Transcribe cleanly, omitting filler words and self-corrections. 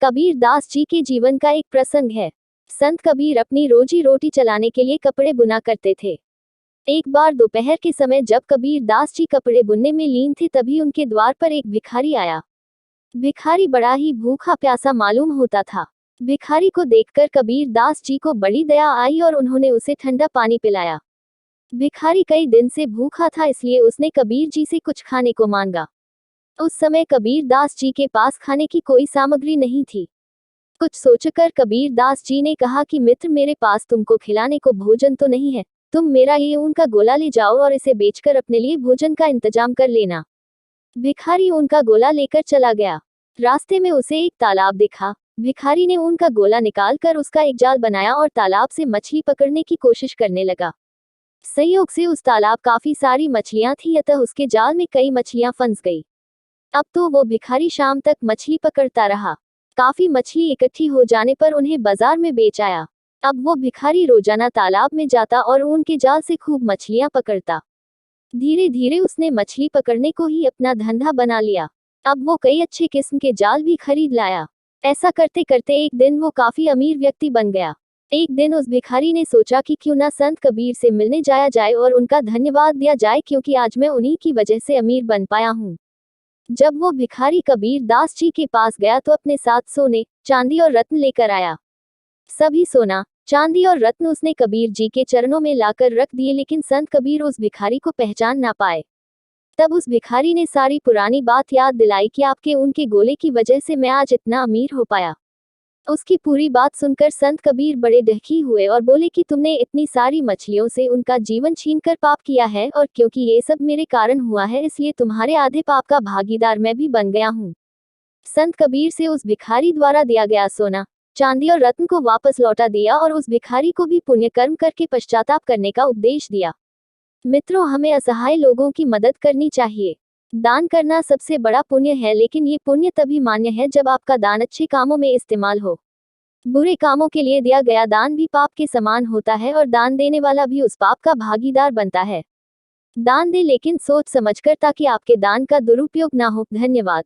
कबीर दास जी के जीवन का एक प्रसंग है। संत कबीर अपनी रोजी रोटी चलाने के लिए कपड़े बुना करते थे। एक बार दोपहर के समय जब कबीर दास जी कपड़े बुनने में लीन थे, तभी उनके द्वार पर एक भिखारी आया। भिखारी बड़ा ही भूखा प्यासा मालूम होता था। भिखारी को देखकर कबीर दास जी को बड़ी दया आई और उन्होंने उसे ठंडा पानी पिलाया। भिखारी कई दिन से भूखा था, इसलिए उसने कबीर जी से कुछ खाने को मांगा। उस समय कबीर दास जी के पास खाने की कोई सामग्री नहीं थी। कुछ सोचकर कबीर दास जी ने कहा कि मित्र, मेरे पास तुमको खिलाने को भोजन तो नहीं है, तुम मेरा ये ऊन का गोला ले जाओ और इसे बेचकर अपने लिए भोजन का इंतजाम कर लेना। भिखारी ऊन का गोला लेकर चला गया। रास्ते में उसे एक तालाब दिखा। भिखारी ने ऊन का गोला निकालकर उसका एक जाल बनाया और तालाब से मछली पकड़ने की कोशिश करने लगा। संयोग से उस तालाब काफी सारी मछलियां थी, अतः उसके जाल में कई मछलियां फंस गई। अब तो वो भिखारी शाम तक मछली पकड़ता रहा। काफी मछली इकट्ठी हो जाने पर उन्हें बाजार में बेच आया। अब वो भिखारी रोजाना तालाब में जाता और ऊन के जाल से खूब मछलियां पकड़ता। धीरे धीरे उसने मछली पकड़ने को ही अपना धंधा बना लिया। अब वो कई अच्छे किस्म के जाल भी खरीद लाया। ऐसा करते करते एक दिन वो काफी अमीर व्यक्ति बन गया। एक दिन उस भिखारी ने सोचा कि क्यों ना संत कबीर से मिलने जाया जाए और उनका धन्यवाद दिया जाए, क्योंकि आज मैं उन्हीं की वजह से अमीर बन पाया हूँ। जब वो भिखारी कबीर दास जी के पास गया तो अपने साथ सोने, चांदी और रत्न लेकर आया। सभी सोना, चांदी और रत्न उसने कबीर जी के चरणों में लाकर रख दिए, लेकिन संत कबीर उस भिखारी को पहचान ना पाए। तब उस भिखारी ने सारी पुरानी बात याद दिलाई कि आपके उनके गोले की वजह से मैं आज इतना अमीर हो पाया। उसकी पूरी बात सुनकर संत कबीर बड़े दुखी हुए और बोले कि तुमने इतनी सारी मछलियों से उनका जीवन छीनकर पाप किया है, और क्योंकि ये सब मेरे कारण हुआ है, इसलिए तुम्हारे आधे पाप का भागीदार मैं भी बन गया हूँ। संत कबीर से उस भिखारी द्वारा दिया गया सोना, चांदी और रत्न को वापस लौटा दिया और उस भिखारी को भी पुण्य कर्म करके पश्चाताप करने का उपदेश दिया। मित्रों, हमें असहाय लोगों की मदद करनी चाहिए। दान करना सबसे बड़ा पुण्य है, लेकिन ये पुण्य तभी मान्य है जब आपका दान अच्छे कामों में इस्तेमाल हो। बुरे कामों के लिए दिया गया दान भी पाप के समान होता है और दान देने वाला भी उस पाप का भागीदार बनता है। दान दे, लेकिन सोच समझकर, ताकि आपके दान का दुरुपयोग ना हो। धन्यवाद।